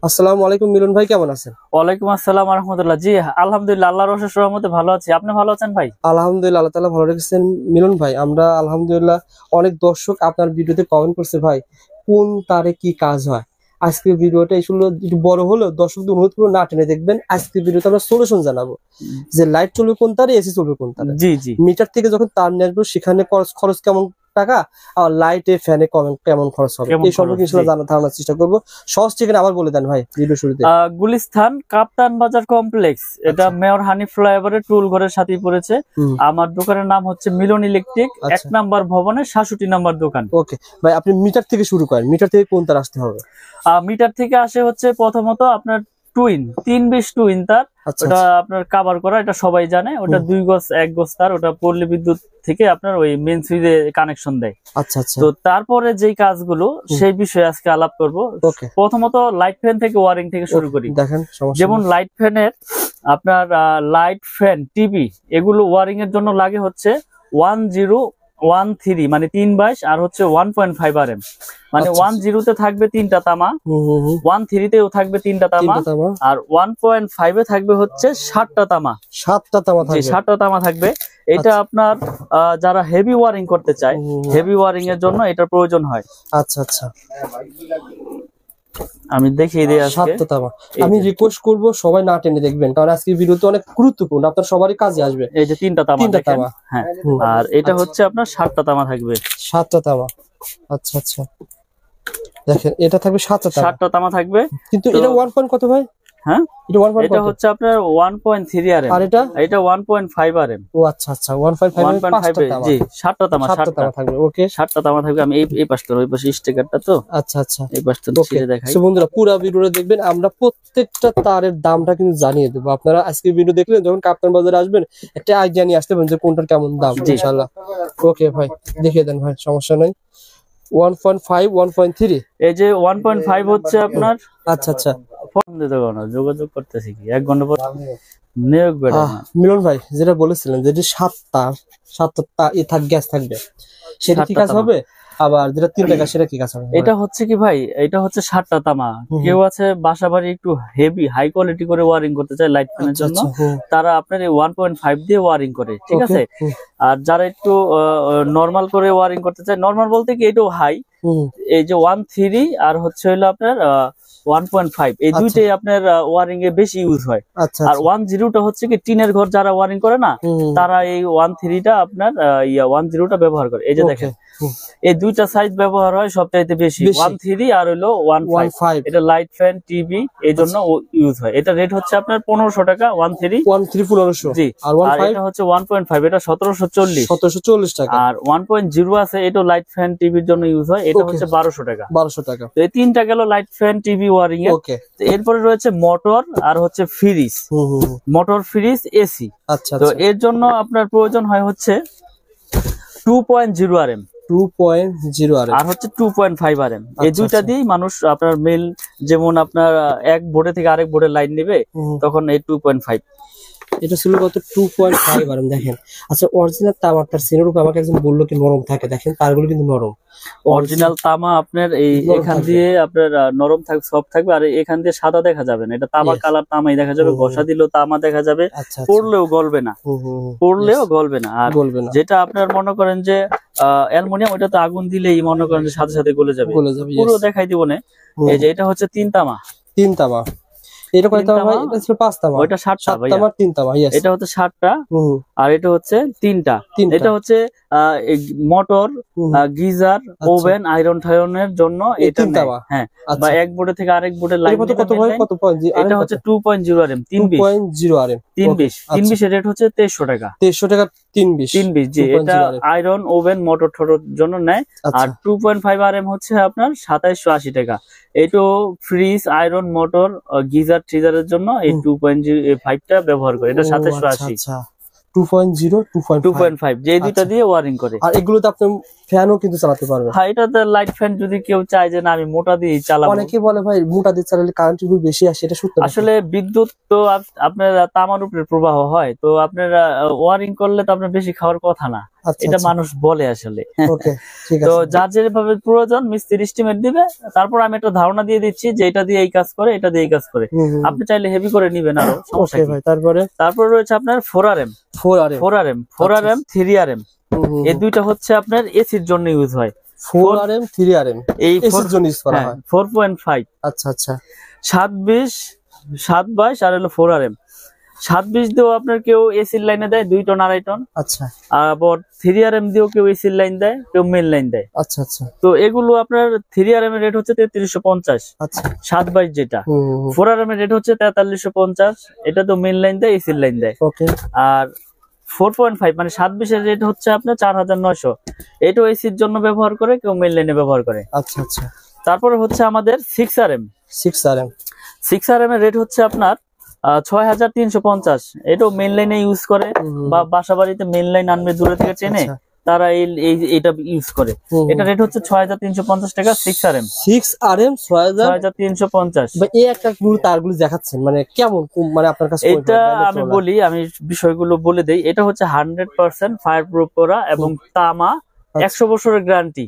আসসালামু আলাইকুম মিলন ভাই, কেমন আছেন? ওয়ালাইকুম আসসালাম রাহমাতুল্লাহ। জি আলহামদুলিল্লাহ, আল্লাহর অশেষ রহমতে ভালো আছি। আপনি ভালো আছেন ভাই? আলহামদুলিল্লাহ, আল্লাহ তাআলা ভালো রেখেছেন। মিলন ভাই, আমরা আলহামদুলিল্লাহ অনেক দর্শক আপনার ভিডিওতে কমেন্ট করছে, ভাই কোন তারে কি কাজ হয়। আজকের ভিডিওটা আসলে একটু বড় হলেও দর্শকদের অনুরোধ করে না টেনে দেখবেন। আজকের ভিডিওতে আমরা সলিউশন জানাবো যে লাইট চলবে কোন তারে, এসি চলবে কোন তারে। জি জি মিটার থেকে যখন তার নিয়ে আসবো সেখানে খরচ কেমন টাকা, আর লাইটে ফ্যানে কেমন খরচ হবে, এই সম্পর্কে ইনশাআল্লাহ ধারণার চেষ্টা করবো। সহজ ঠিকানা আবার বলে দেন ভাই ভিডিও শুরুতে। গুলিস্তান কাপ্তান বাজার কমপ্লেক্স, এটা মেয়র হানিফ ফ্লাইওভারের টুল ঘরের সাথে পড়েছে। আমার দোকানের নাম হচ্ছে মিলন ইলেকট্রিক, 1 নাম্বার ভবনের 66 নাম্বার দোকান। ওকে ভাই, আপনি মিটার থেকে শুরু করেন। মিটার থেকে কোন তার আসতে হবে? মিটার থেকে আসে হচ্ছে প্রথমত আপনার টুইন 320 টুইন তার, ওটা আপনার কভার করা, এটা সবাই জানে। ওটা 2 গজ 1 গজ তার, ওটা পল্লী বিদ্যুৎ থেকে আপনার ওই মেইন সুইচে কানেকশন দেয়। আচ্ছা আচ্ছা। তো তারপরে যেই কাজগুলো সেই বিষয়ে আজকে আলাপ করব। প্রথমত লাইট ফ্যান থেকে ওয়ারিং থেকে শুরু করি। দেখেন, যেমন লাইট ফ্যানের আপনার লাইট ফ্যান টিভি এগুলো ওয়ারিং এর জন্য লাগে হচ্ছে 1013 মানে 322 আর হচ্ছে 1.5 RM। মানে 10 তে থাকবে 3টা তামা, 13 তেও থাকবে 3টা তামা, আর 1.5 এ থাকবে হচ্ছে 7টা তামা। 7টা তামা থাকবে, 7টা তামা থাকবে। এটা আপনার যারা হেভি ওয়ারিং করতে চায়, হেভি ওয়ারিং এর জন্য এটা প্রয়োজন হয়। আচ্ছা আচ্ছা, আমি দেখিয়ে দিই আজকে। 7টা তামা। আমি রিকোয়েস্ট করব সবাই না টেনে দেখবেন, কারণ আজকে ভিডিওতে অনেক গুরুত্বপূর্ণ, আপনার সবারই কাজে আসবে। এই যে 3টা তামা, 3টা তামা, হ্যাঁ। আর এটা হচ্ছে আপনার 7টা তামা থাকবে, 7টা তামা। আচ্ছা আচ্ছা, দেখেন এটা থাকবে 7টা তামা থাকবে। কিন্তু এটা 1 পয়েন্ট কত ভাই? হ্যাঁ, এটা হচ্ছে আপনার 1.3 RM, আর এটা 1.5 RM। ও আচ্ছা আচ্ছা, 1.5 জি 7টা তামা, 7টা তামা থাকবে। ওকে, 7টা তামা থাকবে। আমি এই পাশটা ওই পাশে স্টিকারটা তো। আচ্ছা আচ্ছা, এই পাশটা ছিঁড়ে দেখাই। সো বন্ধুরা পুরো ভিডিওটা দেখবেন, আমরা প্রত্যেকটা তারের দামটা কিন্তু জানিয়ে দেব। আপনারা আজকে ভিডিও দেখলেন, যখন কাপ্তান বাজারে আসবেন একটা আইডিয়া নিয়ে আসতে পারেন যে কোনটার কেমন দাম ইনশাআল্লাহ। ওকে ভাই, দেখিয়ে দেন ভাই, সমস্যা নাই। 1.5 1.3, এই যে 1.5 হচ্ছে আপনার। আচ্ছা আচ্ছা, ফোন দিতে কোনো যোগাযোগ করতেছি কি 1 ঘন্টা পর নিয়োগ বেড়ে। মিলন ভাই যেটা বলেছিলেন যে 7টা গ্যাস থাকবে, সেটা কি কাজ হবে? আবার যেটা 3টা গ্যাস, সেটা কি কাজ হবে? এটা হচ্ছে কি ভাই, এটা হচ্ছে 7টা তামা। কেউ আছে বাসা বাড়ি একটু হেভি হাই কোয়ালিটি করে ওয়ারিং করতে চায় লাইট ফ্যানের জন্য, তারা আপনার এই 1.5 দিয়ে ওয়ারিং করে, ঠিক আছে। আর যারা একটু নরমাল করে ওয়ারিং করতে চায়, নরমাল বলতে কি এটাও হাই, এই যে 13 আর হচ্ছে হলো আপনার 1.5, এই দুইটাই আপনার ওয়ারিং এ বেশি ইউজ হয়। আর 10টা হচ্ছে কি টিনের ঘর যারা ওয়ারিং করে না, তারা এই 13টা আপনার 10টা ব্যবহার করে। এই যে দেখেন, এই দুইটা সাইজ ব্যবহার হয় সবচাইতে বেশি, 13 আর হলো 1.5। এটা লাইট ফ্যান টিভি এই জন্য ইউজ হয়। এটা রেট হচ্ছে আপনার 1500 টাকা, 13 1500। জি, আর এটা হচ্ছে 1.5, এটা 1740 টাকা। আর 1.0 আছে, এটা লাইট ফ্যান টিভির জন্য ইউজ হয়, এটা হচ্ছে 1200 টাকা। তো এই তিনটা গেল লাইট ফ্যান টিভি ওয়ারিং এর। এরপরে রয়েছে মোটর আর হচ্ছে ফ্রিজ, মোটর ফ্রিজ এসি। তো এর জন্য আপনার প্রয়োজন হয় হচ্ছে 2.0 RM, 2.0 RM আর হচ্ছে 2.5 RM। এই দুইটা দিয়েই মানুষ আপনার মেল, যেমন আপনার এক বোর্ডে থেকে আরেক বোর্ডে লাইন নেবে, তখন এই 2.5। এটা ছিল কত? 2.5 RM। দেখেন, আচ্ছা অরিজিনাল তামাটার সিনের উপর আমাকে একজন বললো কি নরম থাকে, দেখেন তারগুলো কিন্তু নরম। অরিজিনাল তামা আপনার এই এখান দিয়ে আপনার নরম থাকবে, সফট থাকবে, আর এখান দিয়ে সাদা দেখা যাবে না। এটা তামা কালার তামাই দেখা যাবে, ঘষা দিলেও তামা দেখা যাবে, পড়লেও গলবে না, পড়লেও গলবে না। আর যেটা আপনার মনে করেন যে অ্যালুমিনিয়াম, ওটা তো আগুন দিলেই মনে করেন যে সাথে সাথে গলে যাবে, পুরো দেখাই দিব না। এই যে এটা হচ্ছে 3 তামা, 3 তামা। এটা কয়টা ভাই? এটা ছিল 5 তামা, ওইটা 7টা ভাই, 3 তামা। এটা হচ্ছে 7টা, আর এটা হচ্ছে 3টা। এটা হচ্ছে মোটর, গিজার, ওভেন, আয়রন ঠায়রনের জন্য এটা। হ্যাঁ, বা এক বোর্ডে থেকে আরেক বোর্ডে লাইন। এটা হচ্ছে 2.0 RM, 320 RM, 320 এর রেট হচ্ছে 2300 টাকা, 2300 টাকা 320। জি, এটা আয়রন, ওভেন, মোটর ঠোরের জন্য নেয়। আর 2.5 RM হচ্ছে আপনার 2780 টাকা। এইটো ফ্রিজ, আয়রন, মোটর, গিজার, ট্রিজারের জন্য এই 2.5টা ব্যবহার করে। এটা 2780। 2.0 2.5 যে দুইটা দিয়ে ওয়ারিং করে। আর এগুলোতে আপনি ফ্যানও কিন্তু চালাতে পারবেন। হ্যাঁ, এটাতে লাইট ফ্যান যদি কেউ চায় যে না আমি মোটা দিয়ে চালাবো। অনেকে বলে ভাই মোটা দিয়ে চালালে কারেন্ট বিল বেশি আসে, এটা সত্য? আসলে বিদ্যুৎ তো আপনার তামার উপরে প্রবাহ হয়, তো আপনার ওয়ারিং করলে তো আপনার বেশি খাওয়ার কথা না, এটা মানুষ বলে আসলে। তো যার যেভাবে প্রয়োজন মিস্ত্রি এস্টিমেট দিবে, তারপর আমি একটা ধারণা দিয়ে দিচ্ছি যে এটা দিয়ে এই কাজ করে, এটা দিয়ে এই কাজ করে। আপনি চাইলে হেভি করে নিবেন আরো, সমস্যা কি? তারপর রয়েছে আপনার 4RM 3RM, এই দুইটা হচ্ছে আপনার এসির জন্য ইউজ হয়। 4RM 3RM এই এসির জন্য ইউজ করা হয়। 4.5 আচ্ছা আচ্ছা 720 722 আর হলো 4RM 720 দিয়েও আপনার কেউ এসির লাইনে দেয় 2 টন 2.5 টন। আচ্ছা, আবার 3RM দিয়েও কেউ এসির লাইন দেয়, কেউ মেইন লাইন দেয়। আচ্ছা আচ্ছা। তো এগুলো আপনার 3RM এর রেট হচ্ছে 3350। আচ্ছা 722 যেটা। 4RM এর রেট হচ্ছে 4350, এটা তো মেইন লাইন দেয়, এসির লাইন দেয়। ওকে। আর 4.5 মানে 720 এর রেট হচ্ছে আপনার 4900, এটাও এসির জন্য ব্যবহার করে, কেউ মেইন লাইনে ব্যবহার করে। আচ্ছা আচ্ছা। তারপরে হচ্ছে আমাদের 6RM এর রেট হচ্ছে আপনার 6350, এটাও মেইন লাইনে ইউজ করে, বা বাসা বাড়িতে মেইন লাইন আনবে দূরে থেকে চেনে, তারা এইটা ইউজ করে। এটা রেট হচ্ছে 6350 টাকা। 6RM 6350। এই একটা তারগুলো দেখাচ্ছেন মানে কেমন, মানে আপনার কাছে? এটা আমি বলি, আমি বিষয়গুলো বলে দেই। এটা হচ্ছে 100% ফায়ার প্রুফ করা এবং তামা, 100 বছরের গ্যারান্টি।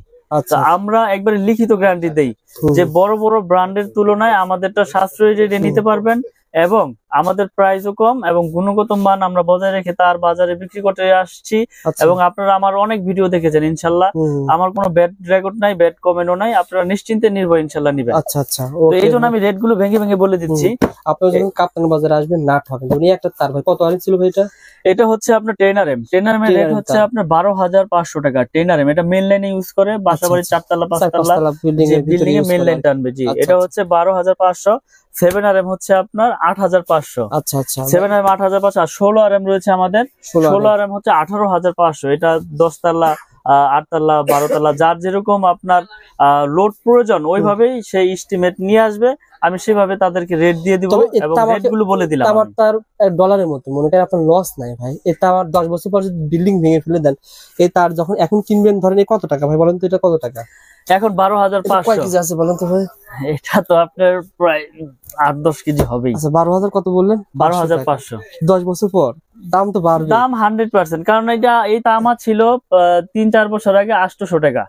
আমরা একবারে লিখিত গ্যারান্টি দেই যে বড় বড় ব্র্যান্ডের তুলনায় আমাদেরটা সাশ্রয়ী রেটে নিতে পারবেন, এবং আমাদের প্রাইসও কম এবং গুণগত মান আমরা বজায় রেখে তার বাজারে বিক্রি করতে আসছি। এবং আপনারা আমার অনেক ভিডিও দেখেছেন, ইনশাল্লাহ আমার কোনো ব্যাড রেকর্ড নাই, ব্যাড কমেন্টও নাই, আপনারা নিশ্চিন্তে নির্ভয় ইনশাল্লাহ নিবেন। আচ্ছা আচ্ছা। তো এই জন্য আমি রেট গুলো ভেঙে ভেঙে বলে দিচ্ছি। আপনারা যখন কাপ্তান বাজারে আসবেন নাট হবে, উনি একটা তার ভাই কত আনি ছিল ভাই? এটা হচ্ছে আপনার 10RM এর রেট হচ্ছে আপনার 12500 টাকা। 10RM এটা মেইন লাইনে ইউজ করে, বাসাবাড়ির 4 তলা 5 তলা বিল্ডিং এ মেইন লাইন টানবে। জি, এটা হচ্ছে 12500। 7RM হচ্ছে আপনার 8500। আচ্ছা আচ্ছা। 7RM 8500। আর 16RM রয়েছে আমাদের। 16RM হচ্ছে 18500। এটা 10 তলা 8 তলা 12 তলা যার যেরকম আপনার লোড প্রয়োজন ওইভাবেই সেই এস্টিমেট নিয়ে আসবে, আমি সেভাবে তাদেরকে রেট দিয়ে দিব এবং রেটগুলো বলে দিলাম। আমার তার ডলারের মতো মনে করেন আপনার লস নাই ভাই, এটা আমার 10 বছর পর যদি বিল্ডিং ভেঙে ফেলে দেন, এই তার যখন এখন কিনবেন ধরেন কত টাকা ভাই বলেন তো? এটা কত টাকা এখন? 12500। কয় কেজি আছে বলেন তো ভাই? এটা তো আপনার প্রায় 8-10 কেজি হবেই। আচ্ছা 12000 কত বললেন? 12500। 10 বছর পর দাম তো বাড়বে, দাম 100%। কারণ এই তামা ছিল 3-4 বছর আগে 800 টাকা,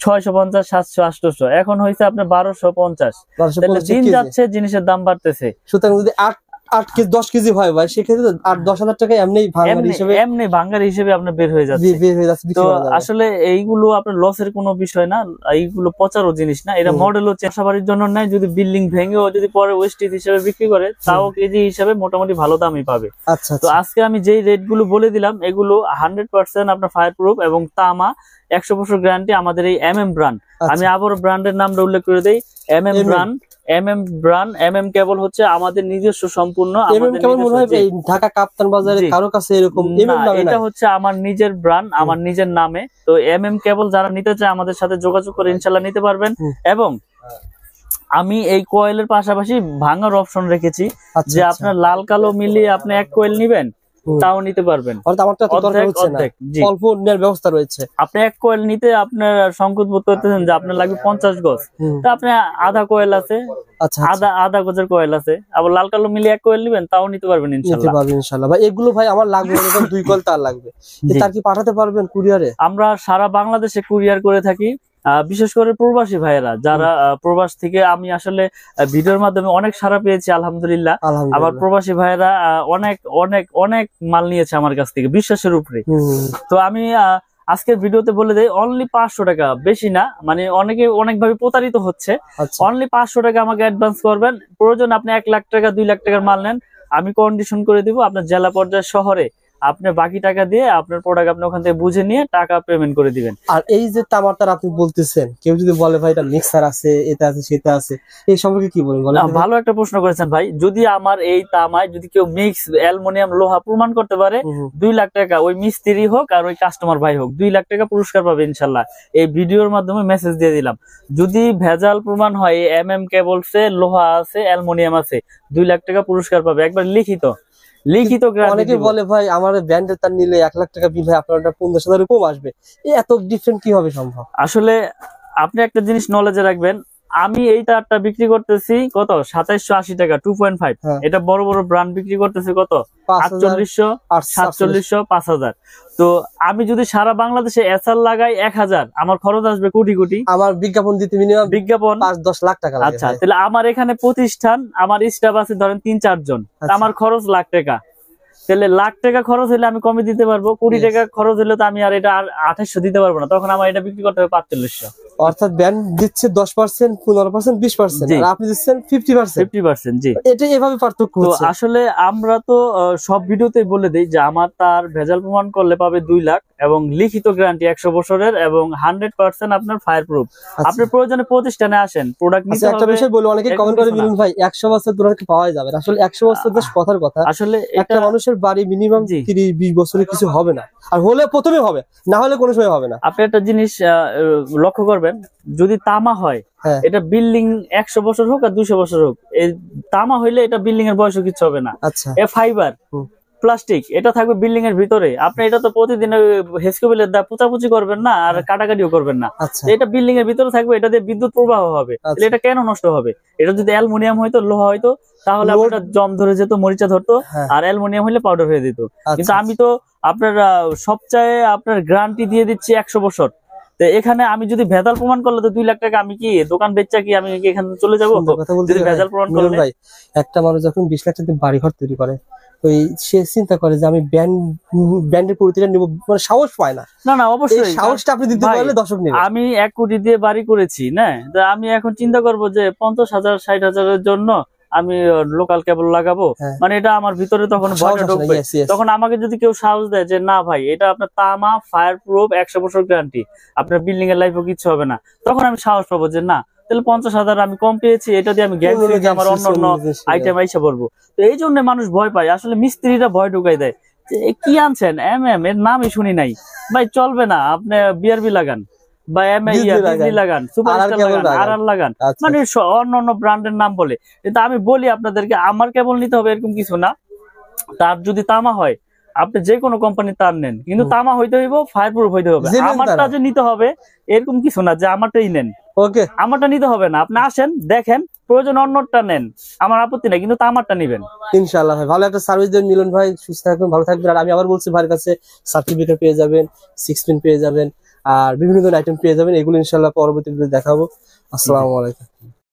650 700 800, এখন হয়েছে আপনার 1250। দিন যাচ্ছে জিনিসের দাম বাড়তেছে, সুতরাং যদি 8 কেজি 10 কেজি হয় ভাই, সেক্ষেত্রে 8-10 হাজার টাকা এমনি ভাঙার হিসেবে আপনার বের হয়ে যাচ্ছে। তো আসলে এইগুলো আপনার লসের কোনো বিষয় না, এইগুলো পচারও জিনিস না, এটা মডেলও চাষাবাড়ির জন্য নাই। যদি বিল্ডিং ভেঙেও যদি পরে ওয়েস্টেজ হিসেবে বিক্রি করে, তাও কেজি হিসেবে মোটামুটি ভালো দামই পাবে। আচ্ছা। তো আজকে আমি যেই রেট গুলো বলে দিলাম, এগুলো 100% আপনার ফায়ার প্রুফ এবং তামা, 100 বছর গ্যারান্টি। আমাদের এই MM ব্র্যান্ড, আমি আবার ব্র্যান্ডের নামটা উল্লেখ করে দেই, MM ব্র্যান্ড। MM কেবল হচ্ছে আমাদের নিজস্ব সম্পূর্ণ। ঢাকা কাপ্তান বাজারে কারো কাছে এরকম এটা হচ্ছে আমার নিজের ব্র্যান্ড, আমার নিজের নামে। তো MM কেবল যারা নিতে চায় আমাদের সাথে যোগাযোগ করে ইনশাল্লাহ নিতে পারবেন। এবং আমি এই কয়েলের পাশাপাশি ভাঙার অপশন রেখেছি, যে আপনার লাল কালো মিলিয়ে আপনি 1 কয়েল নিবেন, তাও নিতে পারবেন। অল্প নেওয়ার ব্যবস্থা রয়েছে। আপনি 1 কয়েল নিতে আপনার সংকোচ বোধ করতেছেন যে আপনার লাগবে 50 গজ, তা আপনি আধা কয়েল আছে, আধা গজের কয়েল আছে, আবার লাল কালো মিলিয়ে 1 কয়েল নিবেন, তাও নিতে পারবেন ইনশাআল্লাহ। ভাই এগুলো ভাই আমার লাগবে 2 কয়েল তার লাগবে, তার কি পাঠাতে পারবেন কুরিয়ারে? আমরা সারা বাংলাদেশে কুরিয়ার করে থাকি, বিশেষ করে প্রবাসী ভাইয়েরা যারা প্রবাস থেকে। আমি আসলে ভিডিওর মাধ্যমে অনেক সাড়া পেয়েছি আলহামদুলিল্লাহ। আবার প্রবাসী ভাইয়েরা অনেক অনেক অনেক মাল নিয়েছে আমার কাছ থেকে বিশ্বাসের উপরে। তো আমি আজকের ভিডিওতে বলে দেই, অনলি 500 টাকা, বেশি না, মানে অনেকে অনেকভাবে প্রতারিত হচ্ছে। অনলি 500 টাকা আমাকে অ্যাডভান্স করবেন, প্রয়োজন আপনি 1 লাখ টাকা 2 লাখ টাকার মাল নেন, আমি কন্ডিশন করে দিব আপনার জেলা পর্যায়ে শহরে। আপনি বাকি টাকা দিয়ে আপনার প্রোডাক্ট আপনি ওখান থেকে বুঝে নিয়ে টাকা পেমেন্ট করে দিবেন। আর এই যে তামার আপনি বলতেছেন, কেউ যদি বলে ভাই এটা মিক্সার আছে, এটা আছে, সেটা আছে, এই সম্পর্কে কি বলবেন? ভালো একটা প্রশ্ন করেছেন ভাই। যদি আমার এই তামায় যদি কেউ মিক্স অ্যালুমিনিয়াম লোহা প্রমাণ করতে পারে, 2 লাখ টাকা, ওই মিস্ত্রি হোক আর ওই কাস্টমার ভাই হোক, 2 লাখ টাকা পুরস্কার পাবে ইনশাল্লাহ। এই ভিডিওর মাধ্যমে মেসেজ দিয়ে দিলাম। যদি ভেজাল প্রমাণ হয়, MM কেবলসে লোহা আছে, অ্যালুমিনিয়াম আছে, 2 লাখ টাকা পুরস্কার পাবে, একবার লিখিত। লিখিত গ্যারান্টি অনেকে বলে ভাই আমার ব্র্যান্ডের তার নিলে 1 লাখ টাকা বিল হয়, আপনার 50,000 কম আসবে, এত ডিফারেন্ট কিভাবে সম্ভব? আসলে আপনি একটা জিনিস নলেজে রাখবেন, আমি এই তারটা বিক্রি করতেছি কত 2780 টাকা 2.5, এটা বড় বড় ব্র্যান্ড বিক্রি করতেছে কত 4800 4700 5000। তো আমি যদি সারা বাংলাদেশে এসআর লাগাই 1000, আমার খরচ আসবে কোটি কোটি। আমার বিজ্ঞাপন দিতে মিনিমাম বিজ্ঞাপন 5-10 লাখ টাকা লাগে। আচ্ছা, তাহলে আমার এখানে প্রতিষ্ঠান, আমার স্টাফ আছে ধরেন 3-4 জন, আমার খরচ লাখ টাকা। তাহলে লাখ টাকা খরচ হলে আমি কমে দিতে পারবো, কোটি টাকা খরচ হলে তো আমি আর এটা 2800 দিতে পারবো না, তখন আমার এটা বিক্রি করতে হবে 4500। অর্থাৎ ব্র্যান্ড দিচ্ছে 10%, 15%, 20%, আর আপনি দিচ্ছেন 50%। জি, এটা এভাবে পার্থক্য হচ্ছে। তো আসলে আমরা তো সব ভিডিওতে বলে দেই যে আমার তার ভেজাল প্রমাণ করলে পাবে 2 লাখ এবং লিখিত গ্যারান্টি 100 বছরের এবং 100% আপনার ফায়ার প্রুফ। আপনি প্রয়োজনে প্রতিষ্ঠানে আসেন, প্রোডাক্ট নিতে হবে। একটা বিষয় বলি, অনেকে কমেন্ট করে মিলন ভাই 100 বছর ধরে পাওয়া যাবে, আসলে 100 বছর বেশ কথার কথা। আসলে একটা মানুষের বাড়ি মিনিমাম 30-20 বছরে কিছু হবে না, আর হলে প্রথমে হবে, না হলে কোনো সময় হবে না। আপনি একটা জিনিস লক্ষ্য করবেন, যদি তামা হয় এটা বিল্ডিং 100 বছর হোক আর 200 বছর হোক, এই তামা হইলে এটা বিল্ডিং এর বয়স কিছু হবে না। আচ্ছা, এ ফাইবার প্লাস্টিক, এটা থাকবে বিল্ডিং এর ভিতরে, আপনি এটা তো প্রতিদিন হেসকোবিলের দা পোচাপুচি করবেন না আর কাটাকাটিও করবেন না, এটা বিল্ডিং এর ভিতরে থাকবে, এটা দিয়ে বিদ্যুৎ প্রবাহ হবে, তাহলে এটা কেন নষ্ট হবে? এটা যদি অ্যালুমিনিয়াম হয়তো, লোহা হয়তো, তাহলে আপনার জম ধরে যেত, মরিচা ধরতো, আর অ্যালুমিনিয়াম হলে পাউডার হয়ে যেত। কিন্তু আমি তো আপনার সবচেয়ে আপনার গ্যারান্টি দিয়ে দিচ্ছি 100 বছর। তো এখানে আমি যদি ভেজাল প্রমাণ করলে তো 2 লাখ টাকা, আমি কি দোকান বেচা কি আমি এখানে চলে যাবো? যদি ভেজাল প্রমাণ করলে ভাই, একটা মানুষ যখন 20 লাখ টাকা বাড়ি ঘর তৈরি করে, ওই সে চিন্তা করে যে আমি ব্র্যান্ডের প্রতিটা নিব, মানে সাহস পায় না। না অবশ্যই সাহসটা আপনি দিতে পারলে দর্শক নেবে। আমি 1 কোটি দিয়ে বাড়ি করেছি না, তো আমি এখন চিন্তা করব যে 50,000 60,000-এর জন্য আমি লোকাল কেবল লাগাবো, মানে এটা আমার ভিতরে তখন ভয়টা ঢুকবে। তখন আমাকে যদি কেউ সাহস দেয় যে না ভাই এটা আপনার তামা ফায়ার প্রুফ 100 বছর গ্যারান্টি, আপনার বিল্ডিং এর লাইফও কিছু হবে না, তখন আমি সাহস পাবো যে না, তাহলে 50,000 আমি কম পেয়েছি, এটা দিয়ে আমি গ্যারান্টি আমার অন্য আইটেম আইসা পড়বো। তো এই জন্য মানুষ ভয় পায়, আসলে মিস্ত্রিরা ভয় ঢুকাই দেয় যে কি আনছেন এর নামই শুনি নাই ভাই, চলবে না, আপনি বিআরবি লাগান বা লাগান, সুপারস্টার লাগান, আরআর লাগান, মানে অন্য ব্র্যান্ডের নাম বলে। কিন্তু আমি বলি আপনাদেরকে, আমার কেবল নিতে হবে এরকম কিছু না, তার যদি তামা হয় আপনি যে কোনো কোম্পানির তার নেন, কিন্তু তামা হইতে হইব, ফায়ার প্রুফ হইতে হবে। আমারটা যে নিতে হবে এরকম কিছু না যে আমারটাই নেন, আমারটা নিতে হবে না, আপনি আসেন দেখেন, প্রয়োজন অন্যটা নেন, আমার আপত্তি নাই, কিন্তু তামারটা নিবেন। ইনশাআল্লাহ ভাই, ভালো একটা সার্ভিস দেন মিলন ভাই, সুস্থ থাকবেন, ভালো থাকবেন। আর আমি আবার বলছি, ভাইয়ের কাছে সার্টিফিকেট পেয়ে যাবেন, 6 পিন পেয়ে যাবেন, আর বিভিন্ন ধরনের আইটেম পেয়ে যাবেন। এগুলো ইনশাআল্লাহ পরবর্তীতে দেখাবো। আসসালামু আলাইকুম।